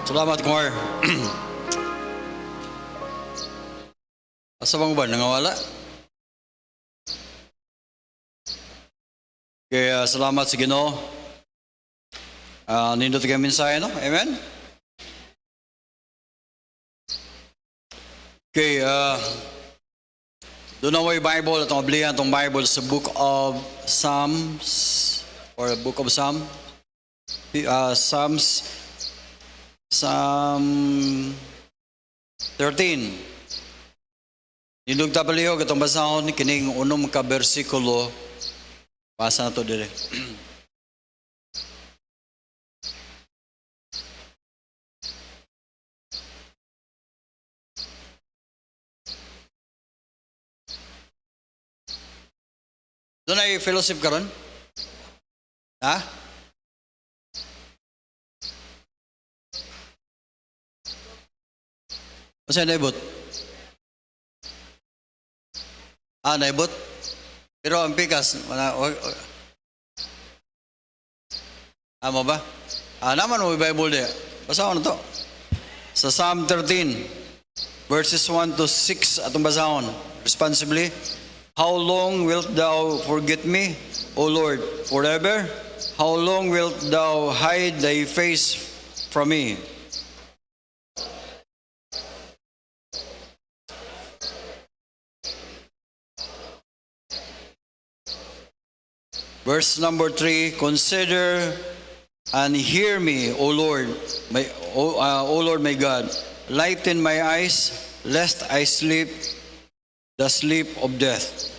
Salamat, Kumar. Asa bang ba? Nangawala? Kaya salamat sa Ginoo. Nindot kayo mensahe, no? Amen? Okay, doon na may Bible, itong ablihan itong Bible sa Book of Psalms, or Book of Psalms, Psalm 13. Nindog tapalihog itong basahon, kining unom ka bersikulo, basa na to dire. Doon ay fellowship ka ron? Ha? Kasi naibot? Naibot? Pero ang pikas, mo ba? Naman mo yung Bible di. Basahon na to. Sa Psalm 13, verses 1 to 6, atong basahon. Responsibly, how long wilt thou forget me, O Lord, forever? How long wilt thou hide thy face from me? Verse number 3, consider and hear me, O Lord, O Lord my God. Lighten my eyes, lest I sleep the sleep of death.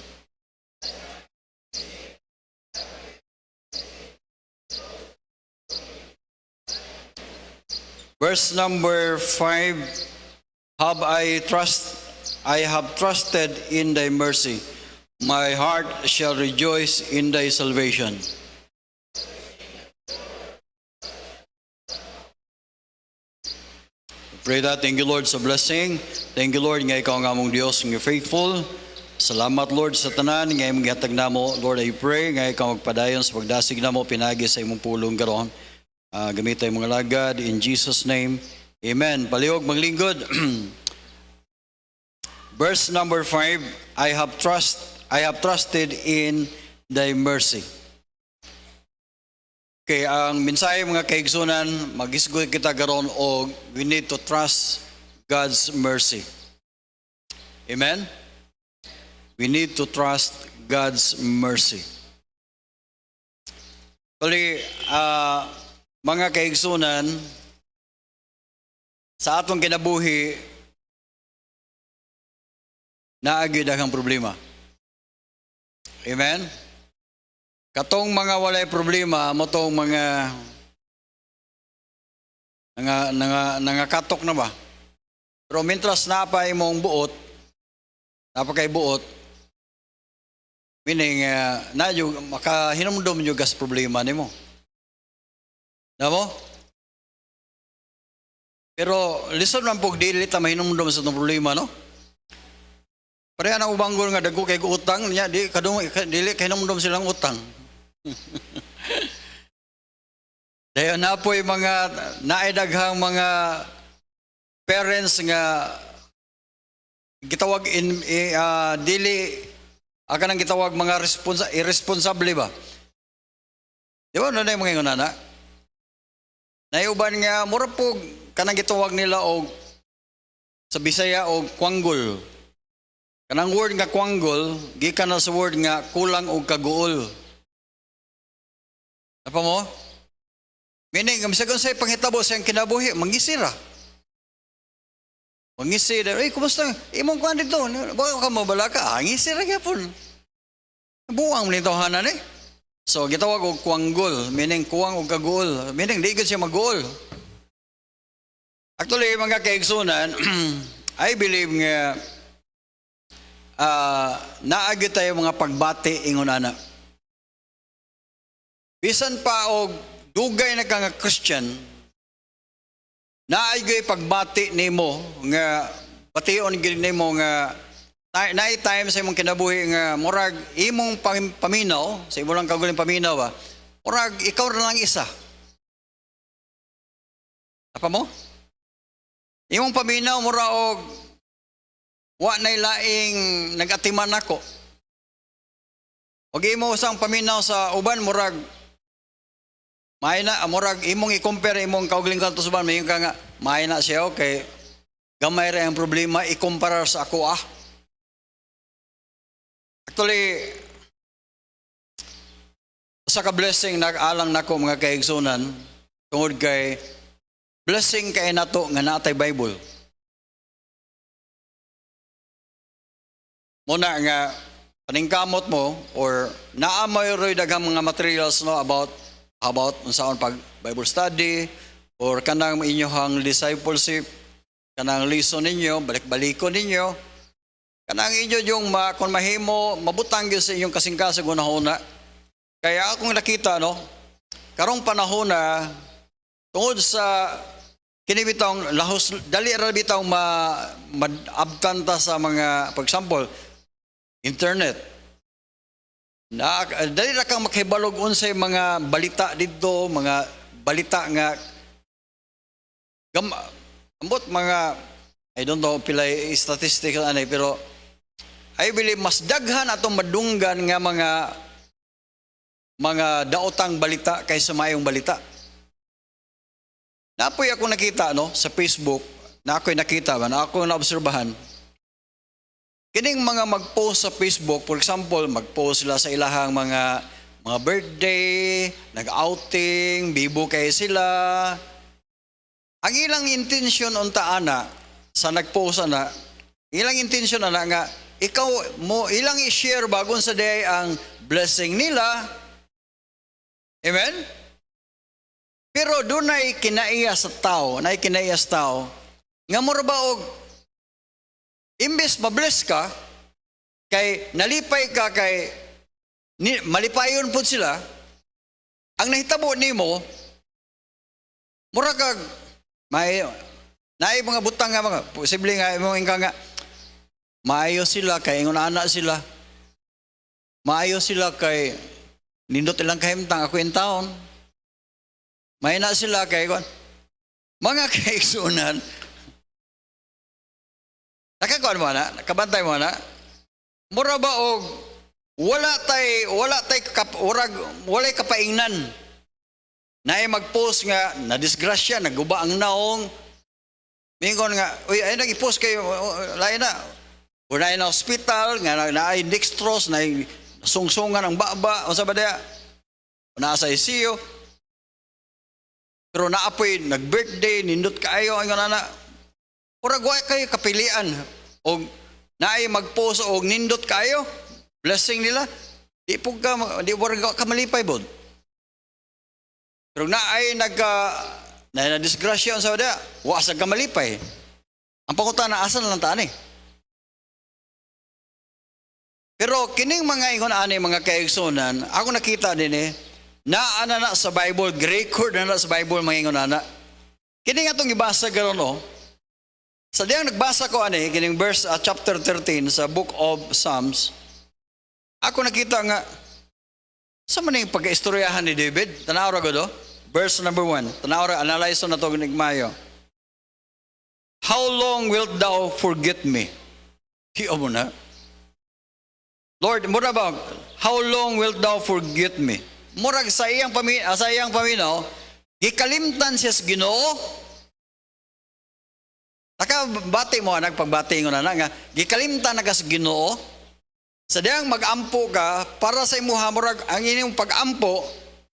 Verse number 5, I have trusted in thy mercy. My heart shall rejoice in thy salvation. Pray that. Thank you, Lord, sa blessing. Thank you, Lord, nga ikaw nga mong Diyos, nga faithful. Salamat, Lord, sa tanan, nga imong gihatag namo. Lord, I pray, nga ikaw magpadayon sa pagdasig namo, pinagi sa imong pulong karon. Gamit ay mga lagad, in Jesus' name, amen. Palihog, maglingkod. Verse number 5, I have trusted in thy mercy. Okay, ang mensahe mga kaigsunan, magisgoy kita karon og we need to trust God's mercy. Amen? We need to trust God's mercy. Kali, mga kaigsunan, sa atong kinabuhi, naagid ang problema. Amen? Katong mga walay problema, mo tong mga nangakatok na ba? Pero mintras napay mong buot, napakay buot, meaning, makahinumdum yung gas problema ni mo. Namo? Pero listen lang po, dili ta mahinumdum sa itong problema, no? Pareha na ubanggol nga dago kay utang niya, dili kay hinumdum silang utang. Dahil na po yung mga naidaghang mga parents nga gitawag dili akan ang gitawag mga irresponsible ba? Di ba na yung mga ingonana? Naiuban nga mura po kanang gitawag nila og sa Bisaya og kwanggol. Kanang word nga kwanggol gikan na sa word nga kulang og kaguol. Apa mo? Meaning, misagon sa'yo panghitabo sa iyang kinabuhi, mangisira. Mangisira. Kumusta? Imong kuhan dito. Baka ka mabala ka. Ngisira ka po. Buwang mo nito hanan eh. So, gitawag og kuwanggol. Meaning, kuwang og kaguol. Meaning, di ko siya mag-guol. Actually, mga kaigsunan, I believe nga naagi tayo mga pagbati ingon anak. Bisan pa og dugay na ka nga Christian, naaygoy pagbati nimo nga bation gid nimo nga naay time sa imong kinabuhi nga murag imong paminaw sa imong lang kaguling paminaw ba. Murag ikaw ra lang isa. Apa mo? Imong paminaw mura og wa nay laing nagatiman nako. Og imo sang paminaw sa uban murag may na murag imong i-compare imong kaugaling kanto sa uban mayon ka nga may na siya okay. Gamay ra ang problema ikumpara sa ako ah. Actually sa ka-blessing nag-alang nako mga kaigsunan tungod kay blessing kay nato nga natay Bible. Muna nga paningkamot mo or naamoy roy daghang mga materials no about unsaon pag Bible study or kanang inyohang discipleship, kanang lesson ninyo, balik-balikon ninyo, kanang inyo yung kung mahimo mabutang gyud sa inyong kasing-kasing unahuna. Kaya akong nakita no, karong panahon na tungod sa kini bitong lahos dali ra bitong maabtanta sa mga for example internet. Dali ra kang makahibalog unsay mga balita didto, mga balita nga ambot mga I don't know pilay statistics anay pero I believe mas daghan atong madunggan nga mga daotang balita kaysa mayong balita. Napoy ako nakita no sa Facebook, na ako'y nakita ba, na ako naobserbahan. Kining mga mag-post sa Facebook, for example, mag-post sila sa ilahang mga birthday, nag-outing, bibo kay sila. Ang ilang intention unta ana sa nag-post ana, ilang intention ana nga ikaw mo ilang i-share bagon sa day ang blessing nila. Amen? Pero dunay kinaiya sa tao, nga mura ba og imbes mabless ka kay nalipay ka kay malipayon pud sila, ang nahitabo nimo mura kag may naay mga butang nga mga posible nga imong ingka nga maayo sila kay ingon ana sila. Maayo sila kay nindot ilang kahimtang ako in town. May na sila kay kon. Mga kaigsunan. Nakakuan mo na, nakabantay mo na. Mura ba og wala tay walay kapaingnan. Naay mag-post nga na disgrasya, naguba ang naong. Mingon nga, uy ay nag-i-post kayo lain na. Unay na hospital nga naay dextrose, naay sungsungan ang baba, unsa ba dia? Nasa ICU. Pero naapoy nag-birthday, nindot kaayo ang nana. Murag wa kayo kapilian og naay mag-post og nindot kaayo. Blessing nila. Di ka malipay bod. Pero naay na disgrasya sa dia, wa sa ka malipay. Ang pangutana asa lang taan eh. Pero kining mga ingon ani mga kaigsunan, ako nakita din eh ana na sa Bible, record na sa Bible mga ingon ana. Kini nga itong ibasa gano'n no. Sa diyang nagbasa ko ani, kining verse chapter 13 sa book of Psalms, ako nakita nga, sa man yung pagka-istoryahan ni David, tanaw ra do? Verse number 1, tanaw ra, analyze na ito nigmayo. How long wilt thou forget me? Hiyo mo na. Lord, mura ba, how long wilt thou forget me? Murag sa iyang paminaw, gikalimtan siya sa Ginoo. Nakabati mo, nagpagbati nga nga, gikalimtan na ka sa Ginoo. Sa diyang mag-ampo ka, para sa imuha, murag, ang inyong pag-ampo,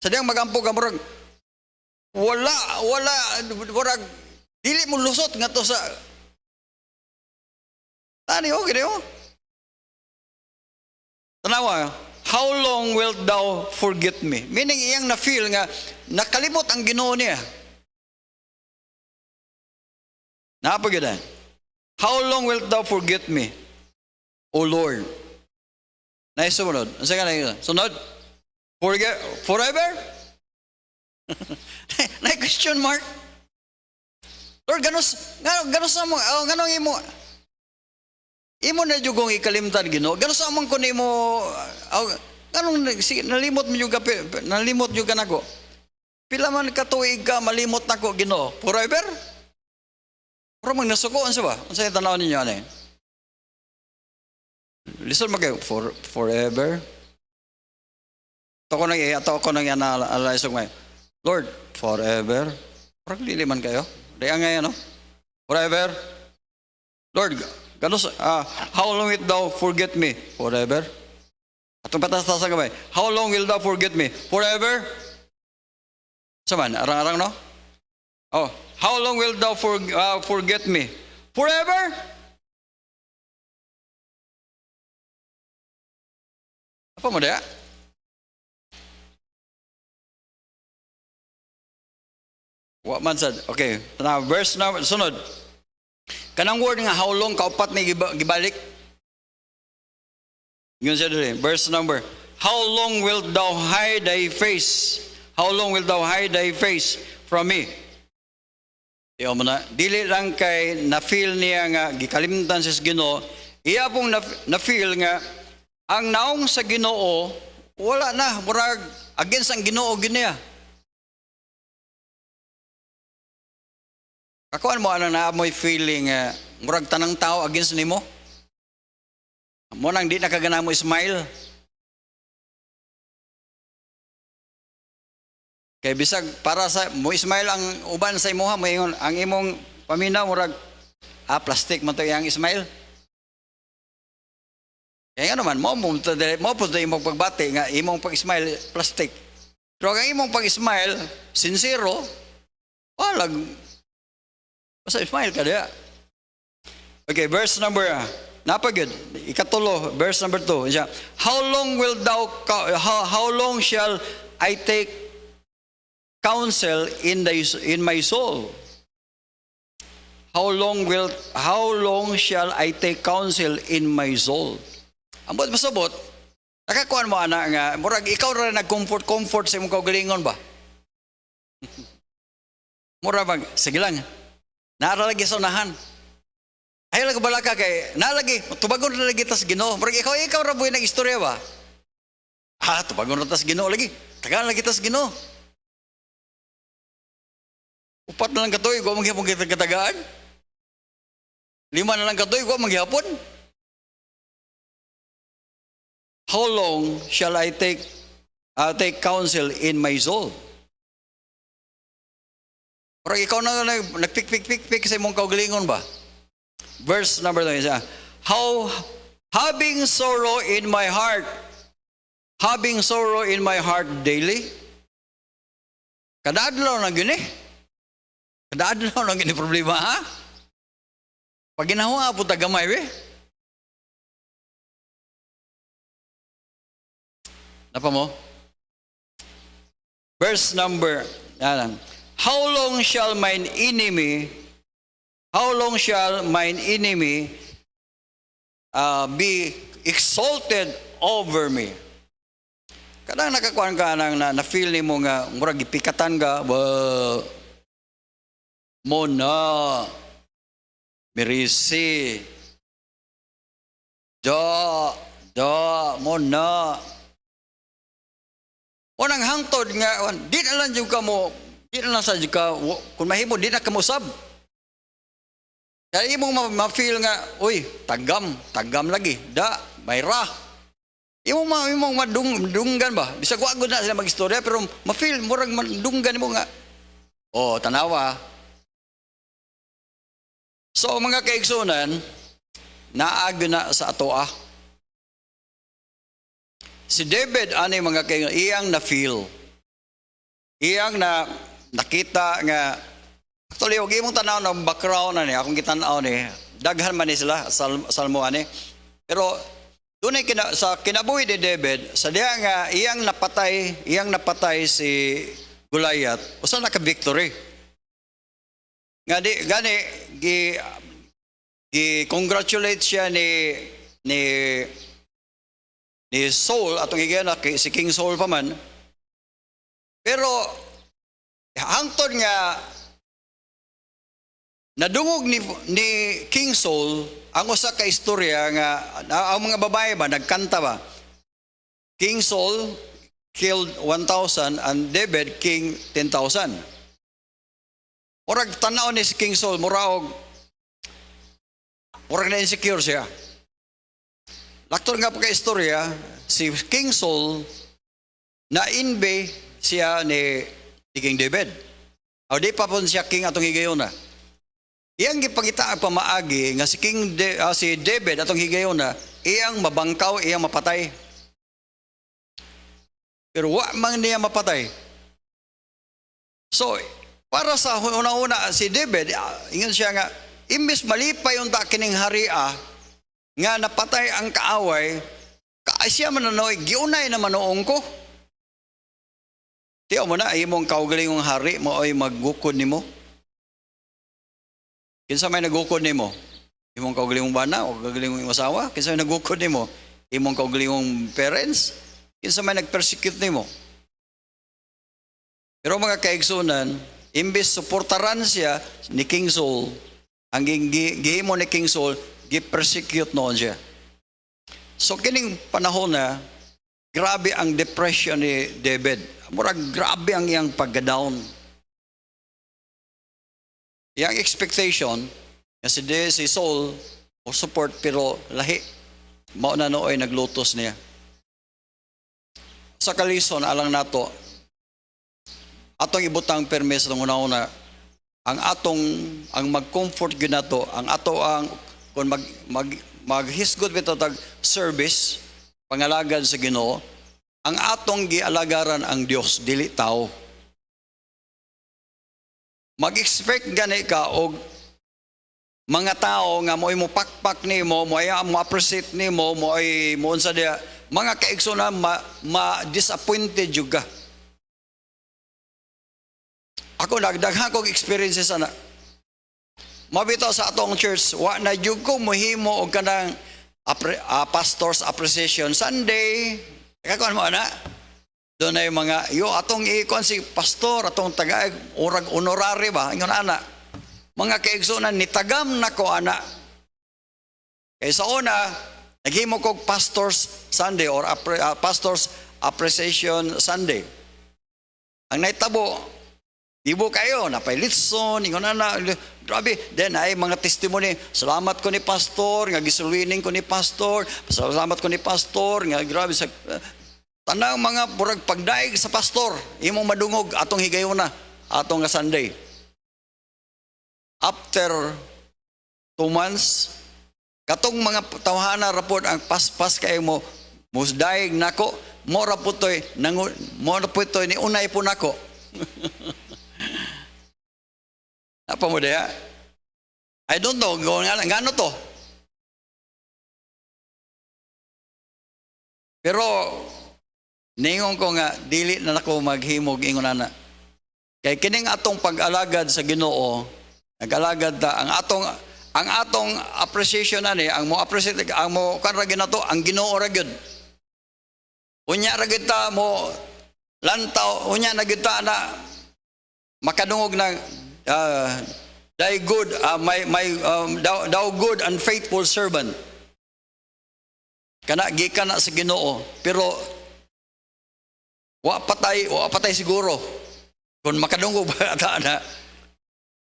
sa diyang mag-ampo ka, murag, murag, dili mo lusot nga to sa, tani, okay na Tanawa, how long wilt thou forget me? Meaning iyang na-feel nga, nakalimot ang Ginoo niya. Napagidan. How long wilt thou forget me, O Lord? Naisunod. Ang saka na sunod? Forget, forever? Na-question mark? Lord, ganos sa mo, ganong imo na jugong ikalimtan Ginoo. Ganos sa among kun imo ganong nalimot mo juga nalimot juga nako. Pila man ka tuig ka malimot nako Ginoo? Forever? Pero mag nasukoan siya ba? Ang sa'yo tanaw ninyo, ano eh? Listen mo kayo, forever. Ato ko nang analyze ko ngayon. Lord, forever. Parang liliman kayo. Daya ngayon, no? Forever. Lord, how long wilt thou forget me? Forever. Atong patas-tasan ka ba? How long will thou forget me? Forever. Saman, arang-arang, no? Oh, how long will thou forget me? Forever. Apa mo daya? What man said? Okay, now verse number sunod. Kanang word nga how long kaupat may gibalik. Yun siya dili. Verse number. How long wilt thou hide thy face? How long wilt thou hide thy face from me? Iyo mo na. Dili lang kay na-feel niya nga gikalimtan sa Ginoo. Iya pong na-feel nga ang naong sa Ginoo wala na murag against ang Ginoo ginia. Kakuan mo anong naamoy feeling murag tanang tao against nimo? Mo nang di nakagana mo smile. Kay bisag para sa mo smile ang uban sa imuha mo ingon ang imong paminaw murag plastic man to yang smile. Kaya nga naman mo po imong pagbati nga imong pag-smile plastic. Pero ang imong pag-smile sincero walag basta smile ka diya. Okay, verse number napagid ikatulo verse number 2 siya. How long shall I take counsel in my soul? How long shall I take counsel in my soul? Ambot masabot nakakuan mo ana nga murag ikaw ra nag-comfort sa imong kaugalingon ba? Mura bang sige lang. Naara lagi sa unahan. Ay lang balaka kay nalagi tubagon na lagi tas Ginoo. Murag ikaw ra buhi nag-istorya ba? Tubagon na tas Ginoo lagi. Tagaan lagi tas Ginoo. Upat na lang katoy ko manghipon kita katagaan. 5 na lang katoy ko manghipon. How long shall I take counsel in my soul? Pero ikaw na nagpik sa imong kaugalingon ba? Verse number 2 isa. Having sorrow in my heart daily. Kadadlaw na gini. Kadadlaw na gini problema ha? Pag ginawa po tagamay we. Napa mo? Verse number How long shall mine enemy be exalted over me? Kadang nakakuan ka nang na-feel ni mo nga murag gipikatan ka mo na mirisi mo na unang hangtod nga di na lang jud ka mo di na lang sa ka kung mahimo di na ka musab kaya imong ma-feel nga uy tagam lagi mayra imong madunggan ba bisag wa gud na sila mag-istorya pero ma-feel murag madunggan mo nga tanawa so mga kaigsunan naag na sa atoa si David ani mga kaigsunan iyang na-feel iyang nakita nga actually og imong tanaw ng background ani akong gitan-aw ni daghan man ni sila salmo ani pero dunay sa kinabuhi ni David sa diha nga iyang napatay si Goliath usa na ka victory nga di gani congratulate siya ni Saul atong igana si King Saul pa man pero hangtod nga nadungog ni King Saul ang usa ka istorya nga ang mga babae ba nagkanta ba King Saul killed 1,000 and David king 10,000. Murag tanaw ni si King Saul muraog Murag na insecure siya. Lakton nga pagka-istorya, si King Saul, na-inbe siya ni King David. O di pa po siya king atong higayon na. Iyang gipakita ang pamaagi nga si si David atong higayon na, iyang mabangkaw, iyang mapatay. Pero wa man niya mapatay. So, para sa una-una si David, ingon siya nga, imbis malipay yung kining haria, nga napatay ang kaaway, siya mananoy, giunay na manoong ko. Tiyo mo na, imong kaugalingong hari mo ay maggukod ni mo. Kinsa may nagukod ni mo? Imong kaugalingong bana o kaugalingong asawa? Kinsa may nagukod ni mo? Imong kaugalingong parents? Kinsa may nagpersecute ni mo? Pero mga kaigsunan, imbis suportaran siya ni King Saul, ang gihimo ni King Saul, gi-persecute noon siya. So kining panahon na, grabe ang depression ni David. Murag grabe ang iyang pagga-down. Iyang expectation na si Saul o support pero lahi. Mao na nooy naglutos niya. Sa kalison alang nato, atong ibutang permis ng una-una, ang mag-comfort gyud nato, ang ato ang kung maghisgot bitaw tag service pangalagad sa Ginoo, ang atong gialagaran ang Dios dili tao. Mag-expect gani ka og mga tao nga mo'y mo pakpak nimo, mo'y mo appreciate nimo, mo'y mo unsa dia, mga kaigsunan ma-disappointed jud ka. Ako nagdaghan kog experiences ana. Mabitaw sa atong church, wa na jud ko mohimo og kanang pastor's appreciation Sunday. Kakon mo na. Doon na yung mga, atong ikon si pastor, atong taga, urag honorary ba? Ingon ana. Mga kaigsunan, nitagam na ko ana. Kaya sa una, naghimo kog pastor's Sunday or pastor's appreciation Sunday. Ang naitabo, ibo kayo, napay litson, ingon ana, grabe. Then ay mga testimony, salamat ko ni pastor, nga gisuluining ko ni pastor, salamat ko ni pastor, nga grabe sa tanang mga burag pagdaig sa pastor, imong madungog atong higayon na, atong nga Sunday. After 2 months, katong mga tawhana rapod ang paspas kay mo, musdaig nako, mo raputoy ni unay po nako. Apa mo dia? I don't know, ngano to? Pero ningon ko nga dili na nako maghimog ingon ana. Kay kining atong pag-alagad sa Ginoo, nag-alagad ta ang atong appreciation ani, ang mo appreciate ang mo kanra ginato ang Ginoo ra gyud. Unya ra gyud ta mo lantaw, unya na gyud ta na makadungog ng thou good and faithful servant. Kana gikan na sa Ginoo, pero wa patay siguro kung makadungog ba ata na.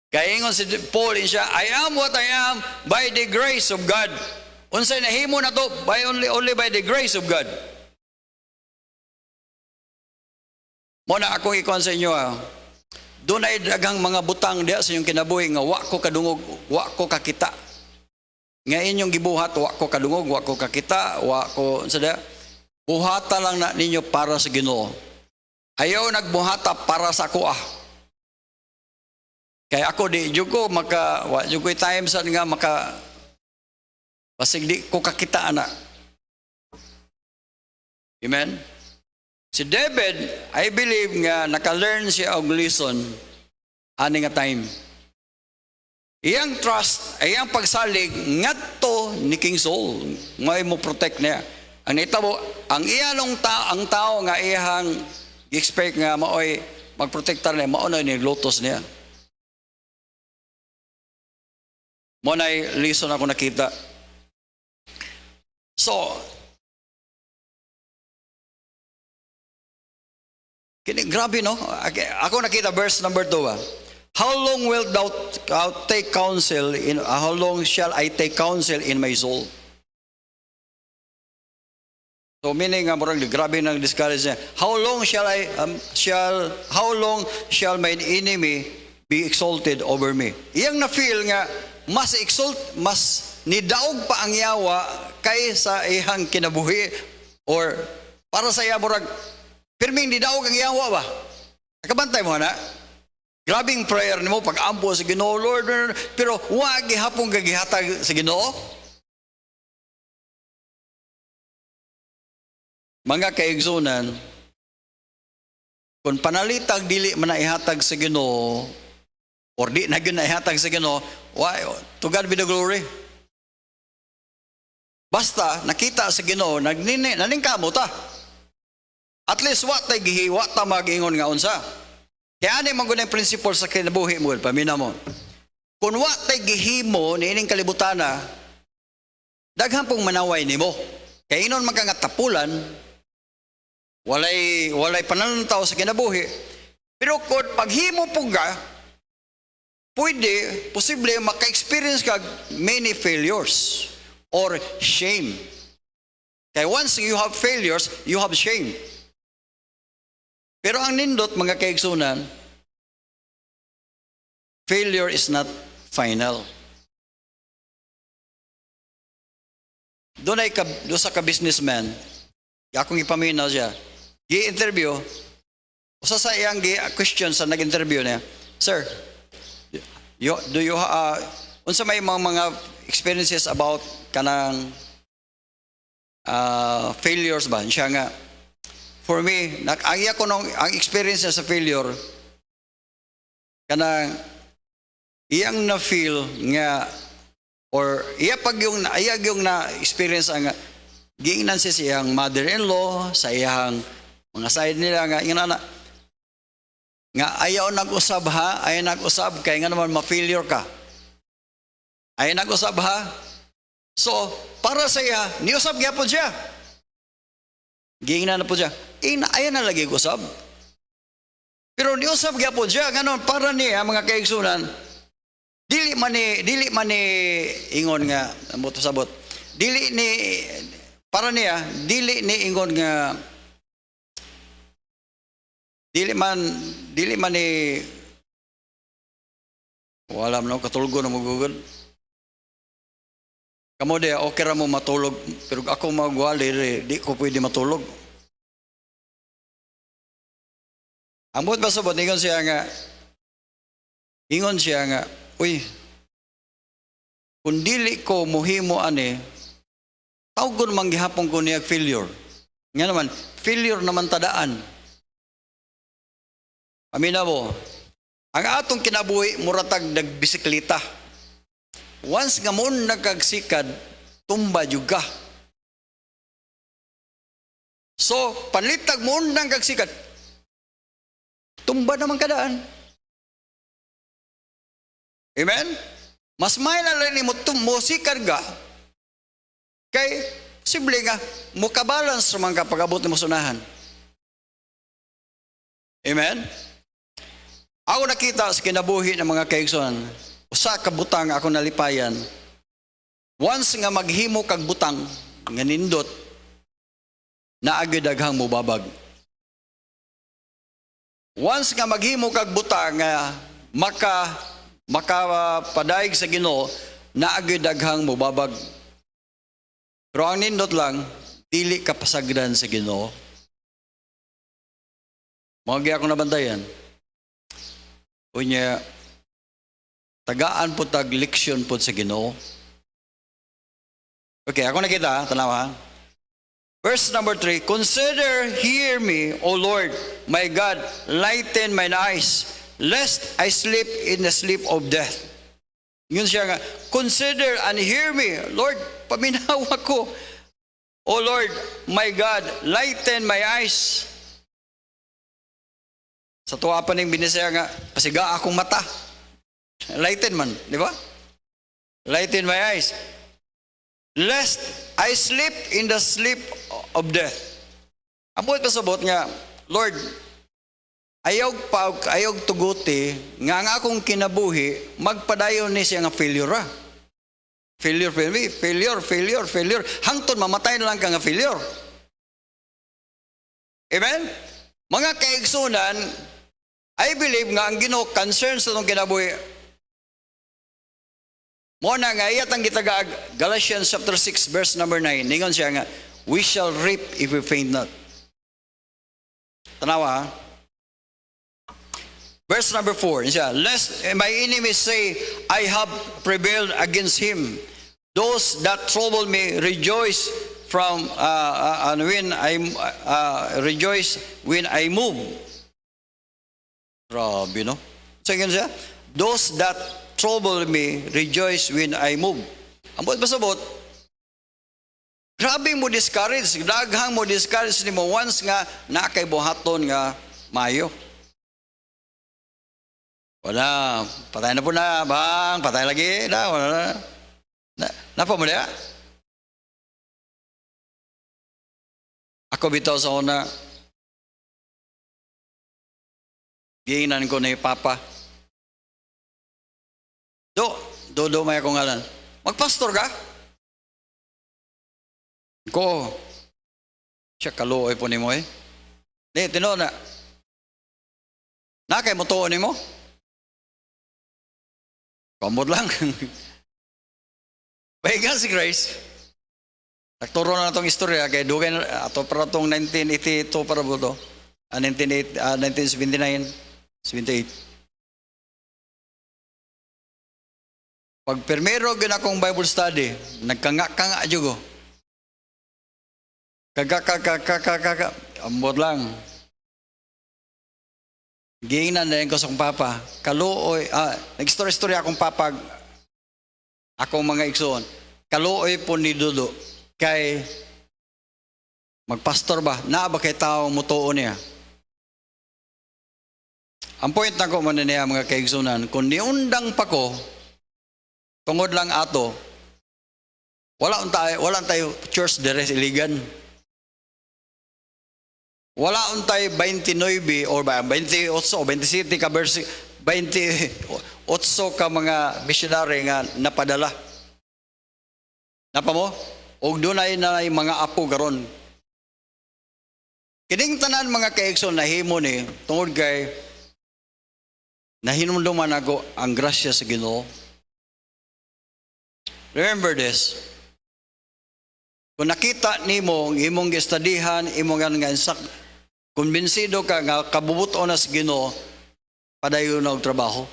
Kaya ingon si Paul siya, I am what I am by the grace of God. Unsay nahimo na to by only by the grace of God. Muna akong ikon sa inyo, doon ay daghang mga butang diya sa inyong kinabuhi nga wa ko kadungog, wa ko kakita. Nga inyong gibuhat, wa ko kadungog, wa ko kakita, wa ko sada. Buhata lang na ninyo para sa Ginoo. Ayaw nagbuhata para sa ako Kaya ako di jugo wa jugo time sa nga maka basig di ko kakita ana. Amen. Si David, I believe nga naka-learn siya og lesson ani nga time. Iyang trust, iyang pagsalig ngadto ni King Saul, may mo protect niya. Ang itabo, ang ang tao nga iyang expect nga maoy magprotektar niya, mao na ni lotos niya. Mo na lesson ako nakita. So, grabe no? Ako nakita verse number 2 How long wilt thou take counsel in how long shall I take counsel in my soul? So meaning nga murag grabe nang discourage niya. How long shall mine enemy be exalted over me? Iyang na feel nga mas nidaog pa ang yawa kaysa ihang kinabuhi or para sa iya murag pirming nidaog ang yawa ba? Nakabantay mo na? Grabing prayer nimo pag-ampo sa Ginoo, Lord, pero wa gihapon gagihatag sa Ginoo. Mga kaigsunan, kung panalitag dili man na ihatag sa Ginoo or di na gyud na ihatag sa Ginoo, why to God be the glory. Basta nakita sa Ginoo naningkamo ta. At least wa tay gihiwa ta mag-ingon nga unsa. Kaya ani man gud ang principle sa kinabuhi mo, pamina mo. Kung wa tay gihimo niining kalibutana, daghan pong manaway nimo. Kay inon man ka nga tapulan, walay pananuntaw sa kinabuhi. Pero kung paghimo po ka, posible maka-experience ka many failures or shame. Kaya once you have failures, you have shame. Pero ang nindot, mga kaigsunan, failure is not final. Doon sa ka-businessman, akong ipaminaw siya, gi-interview, usa sa iyang question sa nag-interview niya, Sir, unsa may mga experiences about kanang failures ba? Siya nga, for me, ang experience niya sa failure, kanang iyang na-feel nga, or iyag yung na-experience ang giingnan siya sa iyang mother-in-law, sa iyang mga side nila nga ayaw nag-usab ha, ayaw nag-usab kay nga naman ma-failure ka. Ayaw nag-usab ha. So, para sa iya, niusab gyapon siya. Giingnan na po siya. Ayaw na lagi usab. Pero niusab gyapon siya, ganon para niya mga kaigsunan, dili man ni ingon nga sabot. Para niya, dili ni ingon nga dili man ni wala man katulgo na magugod. Kamo de okay ra mo matulog pero ako magwali di ko pwede matulog. Ang buot basabot ingon siya nga uy, kung dili ko muhimo ani tawgon man gihapon ko niya failure. Nga naman, failure naman tadaan. Amina mo, ang atong kinabuhi muratag nagbisikleta. Once nga mo nagkagsikad, tumba juga. So, panlitag mo nagkagsikad, tumba naman kadaan. Amen? Mas may nalang mo sikad ka, kay posible nga, mukabalance naman ka pag-abot ni mo sunahan. Amen? Ako nakita sa kinabuhi ng mga kaigsunan, usa ka butang ako nalipayan. Once nga maghimo kag butang, nga nindot, naagi daghang mubabag. Once nga maghimo kag butang nga makapadayeg sa Ginoo, naagi daghang mubabag. Pero ang nindot lang, dili ka pasagdan sa Ginoo. Mga ako nabantayan. Unya, tagaan po tag leksyon po sa Ginoo. Okay, ako nakita, tanawa. Verse number 3, consider, hear me, O Lord, my God, lighten mine eyes, lest I sleep in the sleep of death. Yun siya nga, consider and hear me, Lord, paminaw ako. O Lord, my God, lighten my eyes. Sa tuwa pa ning binisaya nga, pasiga akong mata. Lighten man, di ba? Lighten my eyes. Lest I sleep in the sleep of death. Ang buhat pasabot nga, Lord, Ayaw tuguti, nga akong kinabuhi, magpadayon ni siya nga failure ra. Failure. Hangtod mamatay na lang ka nga failure. Amen? Mga kaigsunan, I believe nga ang Ginoo concern sa itong kinabuhi. Muna nga, iyatang gitagaag, Galatians chapter 6, verse number 9. Ningon siya nga, we shall reap if we faint not. Tanawa ha? Verse number 4, siya, lest my enemies say, I have prevailed against him. Those that trouble me rejoice rejoice when I move. Grabe, no? Second siya, those that trouble me rejoice when I move. Ambot ba sabot? Grabe mo discourage, daghang mo discourage ni mo once nga nakay buhaton nga mayo. Wala, patay na po na, bang, patay lagi, wala na. Napa mo na? Ako bitaw sa una, giinan ko na yung papa. Do may akong ngalan. Magpastor ka? Ko, siya kaluoy po ni mo eh. Di, tino na. Nakay mo tuon ni mo? Pamod lang. Bahigan si Grace. Nagturo na itong istorya kay dugay na ato para itong 1982 para po ito. 1979, 78. Pag primero gina akong Bible study, nagkanga-kanga dyan ko. Kaka. Ambot lang. Giingnan na ko sa akong papa. Kaluoy, nag-story akong papa, akong mga igsoon. Kaluoy po ni Dudo. Kay, magpastor ba? Naa ba kay tao mutuon niya? Ang point na ko man niya mga kaigsunan, kung niundang pa ko, tungod lang ato, wala tayo church deres iligan. Wala tayo 29 or 28 o 27 ka verse 28 ka mga missionary nga napadala. Napa mo? O dunay na mga apo garon. Kining tanan mga kaigsoon na himo ni tungod kay nahinumduman ako ang grasya sa Ginoo. Remember this. Kung nakita nimo ang imong gistadihan, imong nga kumbinsido ka nga kabubuton na sa Ginoo, padayon na og trabaho.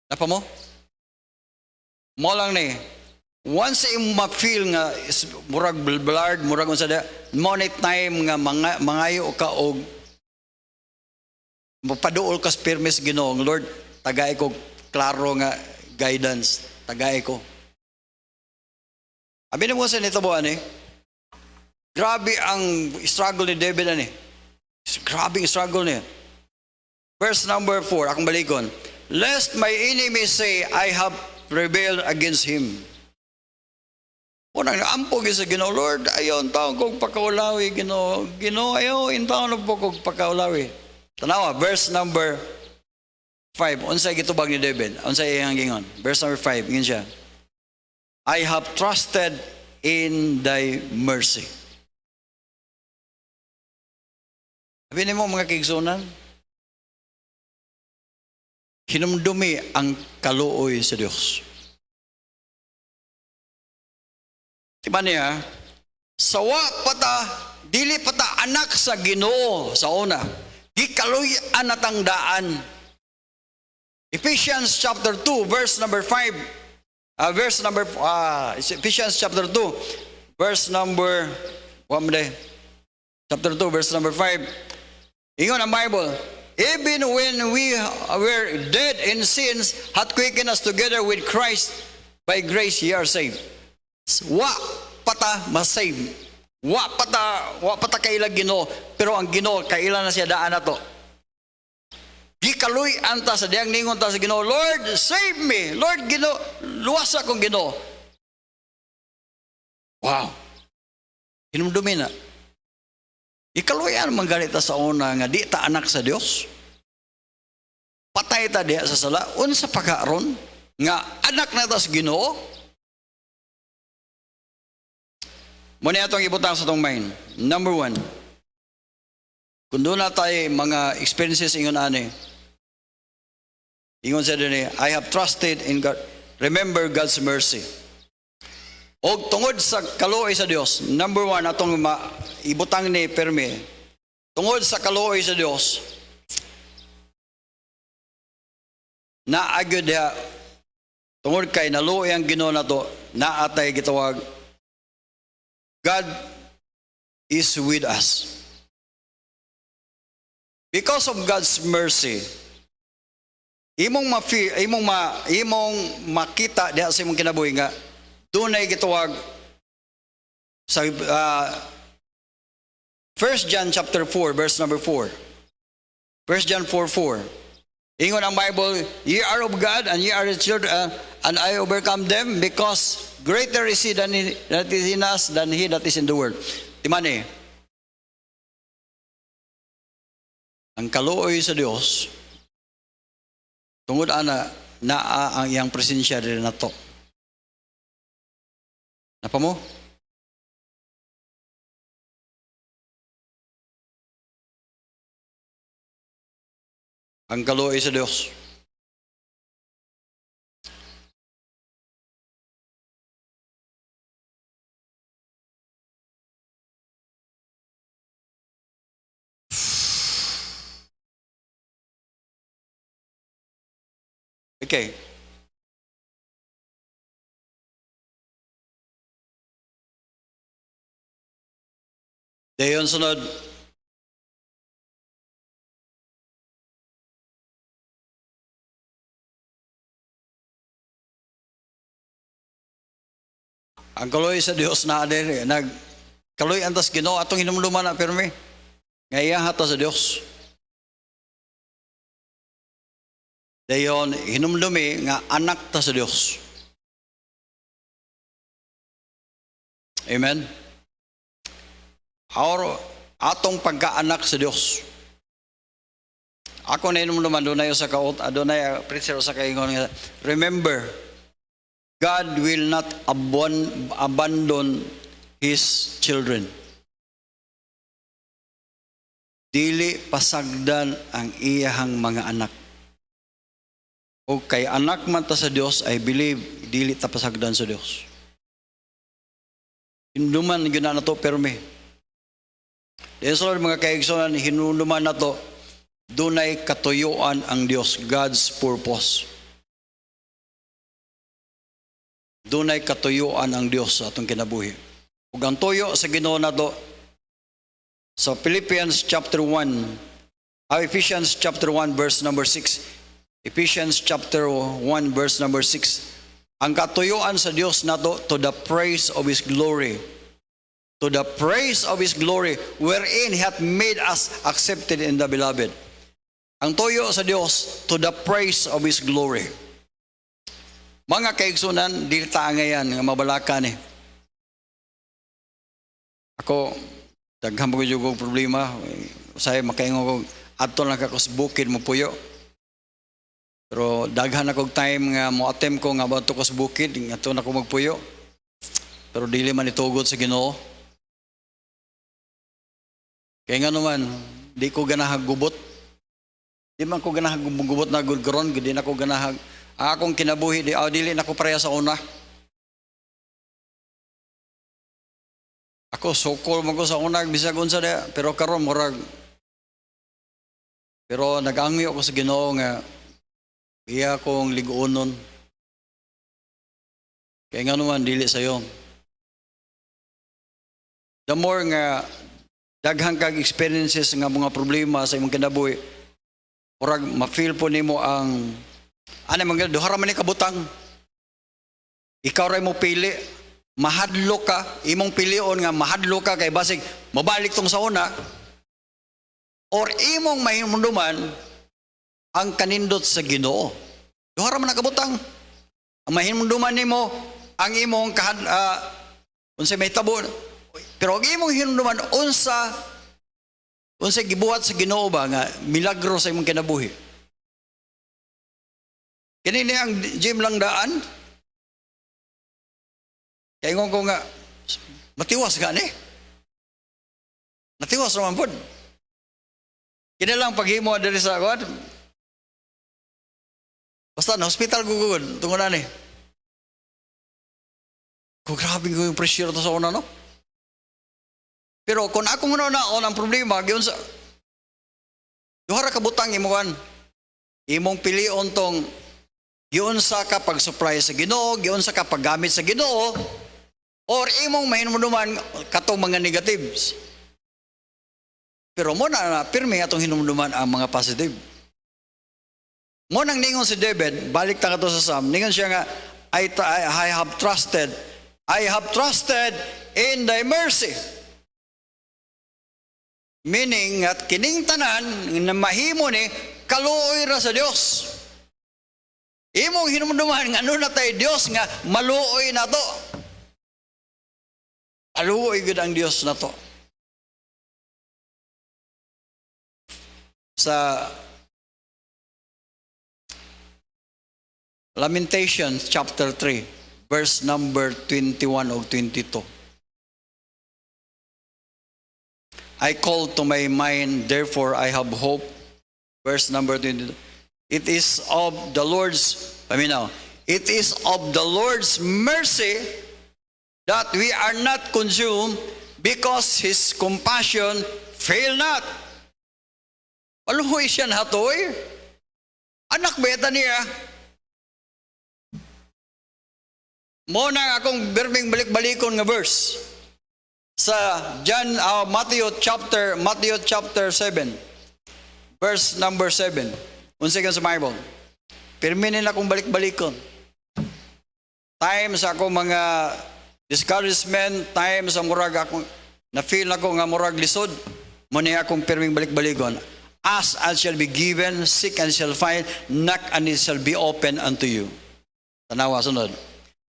Napa mo? Mo lang ni. Once imo ma-feel nga murag blurred, murag unsa da, mo na time nga mangayo ka og mapaduol ka sa permis Ginoo, Lord, tagay ko klaro nga guidance, tagay ko. Abi na mo sa nito buwan eh. Grabe ang struggle ni David ani. Grabe ang struggle niya. Verse number 4, akong balikon. Lest my enemies say, I have prevailed against him. Unang naampog sa Ginoo, Lord, ayon taon kong pakaulawi, Ginoo, ayaw, intaon na po kong pakaulawi. Tanawa, verse number 5. Unsay gitubag ni David? Unsay iyang gingon? Verse number 5, ngin siya. I have trusted in thy mercy. Sabi mo mga kaigsunan, hinumdumi ang kaluoy sa Diyos. Diba niya, sawa pata, dili pata anak sa Ginoo sa una. Di kaluy anatang daan. Ephesians chapter 2, verse number 5. Ephesians chapter 2, verse number, chapter 2, verse number 5. Ingon ang Bible, even when we were dead in sins, hath quickened us together with Christ, by grace ye are saved. Wa pata masave. Wa pata kaila Ginoo, pero ang Ginoo kaila na siya daan nato. Gikaluy anta sa diyang ningon ta sa Ginoo, Lord, save me. Lord, Ginoo, luwas akong Ginoo. Wow. Hinumdumi na. Ikaluyan man ganita sa una nga di ta anak sa Dios. Patay ta diha sa sala, unsa pagkaron nga anak na ta sa Ginoo? Muna itong ibutang sa itong mind. Number 1, kung doon na tayo mga experiences ingon ani, ingon sa din, I have trusted in God. Remember God's mercy. O tungod sa kaluoy sa Dios, number 1, atong ibutang ni Perme, tungod sa kaluoy sa Dios, naagyo diha, tungod kay naluoy ang Ginoo nato, naatay gitawag, God is with us. Because of God's mercy, imong makita diha sa imong kinabuhi nga dunay gitawag sa 1 John chapter 4 verse number 4. 1 John 4:4. Ingon ang Bible, ye are of God and ye are the children, and I overcome them because greater is he that is in us than he that is in the world. Timani, ang kaluoy sa Dios tungod ana naa ang iyang presensya diri nato. Napa mo? Ang kaluoy sa Dios. Okay. Dayon sunod. Ang kaluoy sa Dios na adere nag kaluoy antas Ginoo atong hinumduman na permi. Nga iya hata sa Dios. Dayon hinumdumi nga anak ta sa Dios. Amen. Atong pagkaanak sa Dios. Ako na hinumduman doon na sa kaot, doon na preacher sa kaingon nga, remember, God will not abandon His children. Dili pasagdan ang iyahang mga anak. O kay anak man ta sa Dios, I believe, dili ta pasagdan sa Dios. Hinduman yun na to perme. Dahil sa mga kaigsonan, hinduman na to, dunay katuyuan ang Dios, God's purpose. Dunay katuyuan ang Dios sa atong kinabuhi. Ug ang tuyo sa Ginoo nato sa Philippians chapter 1, Ephesians chapter 1 verse number 6. Ephesians chapter 1 verse number 6. Ang katuyuan sa Dios nato to the praise of His glory. To the praise of His glory wherein He hath made us accepted in the beloved. Ang tuyo sa Dios to the praise of His glory. Mga kaigsunan, dili ta ngayon nga mabalakan eh. Ako, daghang ko yung problema. Usay makaingon ko, adto lang ako sa bukid mo puyo. Pero daghan akong time nga mo attempt ko nga adto ko sa bukid, adto na ko magpuyo. Pero dili man itugod sa Ginoo. Kaya nga naman, di ko ganahag gubot. Di man ko ganahag gubot na gudgoron, di na ko ganahag akong kinabuhi, dili na ko pareha sa una. Ako, sukol mo ko sa una, bisag unsa na, pero karon murag. Pero nag-angyo ako sa Ginoo nga, iya kong liguonon. Kaya nga naman, dili sa'yo. The more nga, daghang kag experiences nga mga problema sa imong kinabuhi, murag ma-feel po nimo ang duhara man ni kabutang. Ikaw ray mo pili, mahadlok ka, imong pilion nga mahadlok ka kay basig mabalik tong sa una, or imong mahinumduman ang kanindot sa Ginoo. Duhara man kabutang. Ang mahinumduman nimo ang imong unsay may tabo. Pero ang imong hinumduman unsa Unsay gibuhat sa Ginoo ba nga milagro sa imong kinabuhi? Kini ni ang gym lang daan. Kaya ko nga matiwas gani. Natiwas naman po. Kini lang paghimo diri sa kuan. Basta na hospital gugugod tungod ani. Kung grabe ko yung pressure to sa una, no? Pero kung akong naon ang problema, giyon sa duha ra ka butang imuan. Imong pilion tong giyon sa ka pag-supply sa Ginoo, giyon sa ka paggamit sa Ginoo, or imong mahinumduman katong mga negatives. Pero mo na pirmi atong hinumduman ang mga positive. Mo nang ningon si David, balik ta kato sa Psalm, ningon siya nga, I have trusted in thy mercy. Meaning at kining tanan na mahimo ni kaluoy ra sa Dios. Imong hinumduman nga ano na tay Dios nga maluoy na to. Kaluoy gud ang Dios na to. Sa Lamentations chapter 3 verse number 21 o 22. I call to my mind, therefore I have hope. Verse number 22. It is of the Lord's, it is of the Lord's mercy that we are not consumed, because His compassion fail not. Aluhoy siya na hatoy. Anak beta niya. Mo na akong birbing balik-balikon nga verse. Sa Matthew chapter 7. Verse number 7. Unsay kan sa Bible. Pirminin akong balik-balikon. Time sa akong mga discouragement, time sa murag akong na-feel ako nga murag lisod, mo ni akong pirming balik-balikon. Ask and shall be given, seek and shall find, knock and it shall be open unto you. Tanawa, sunod.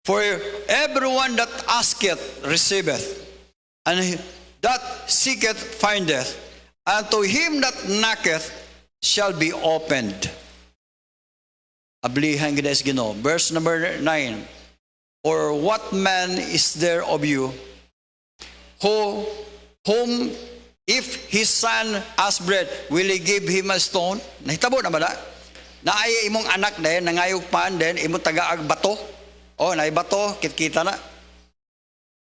For everyone that asketh receiveth, and that seeketh findeth, and to him that knocketh shall be opened. Ablihan gid is Ginoo. Verse number 9. Or what man is there of you whom if his son ask bread, will he give him a stone? Nahitabo na ba na? Naay imong anak din, nangayog pan din, imong tagaag bato. Oh, naay bato, kit-kita na.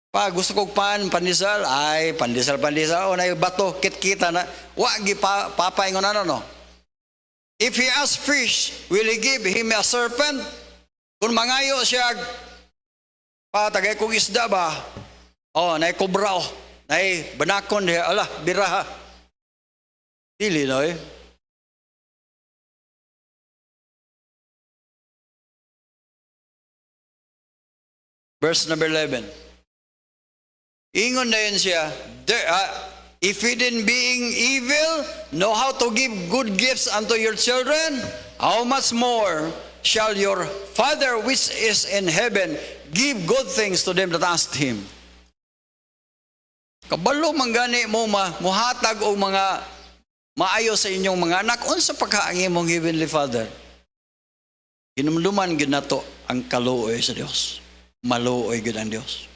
Pa, gusto kong pandesal, ay, pandesal. O, naay bato, kit-kita na. Wagi pa, papaingon ano, no? If he ask fish, will he give him a serpent? Kung mangayo siya, pa, tagay kong isda ba? Oh, naay kobra, oh. Nay, banakon diha, ala, biraha. Dili no eh. Verse number 11. Ingon na yun siya, if he in being evil, know how to give good gifts unto your children, how much more shall your Father which is in heaven give good things to them that ask him? Kabalo manggani mo muhatag o mga maayo sa inyong mga anak, unsa pagkaangin mong Heavenly Father? Hinumduman gid nato ang kaluoy sa Dios. Maluoy gid ang Dios.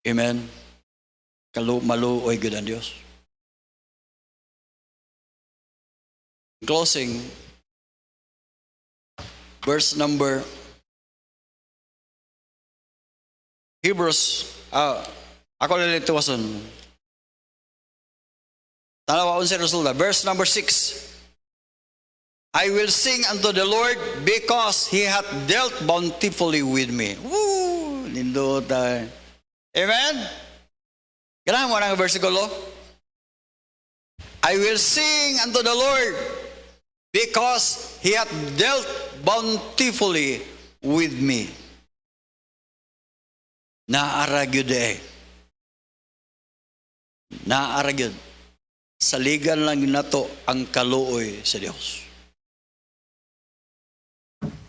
Amen. Maluoy gid ang Dios. Closing, verse number Hebrews, ako lilituwason. Tanawa unsa resulta. Verse number 6. I will sing unto the Lord because He hath dealt bountifully with me. Woo! Nindot. Amen? Kailangan mo ng versikulo. I will sing unto the Lord because He hath dealt bountifully with me. Naaragyod eh. Naaragyod. Saligan lang nato ang kaluoy sa Dios.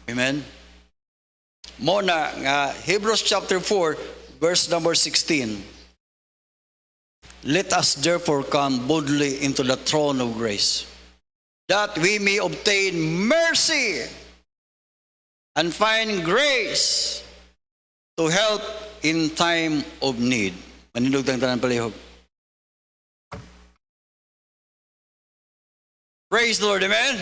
Amen? Muna nga Hebrews chapter 4 verse number 16. Let us therefore come boldly into the throne of grace, that we may obtain mercy and find grace to help in time of need. Manindog tang tanan palihog. Praise the Lord, amen?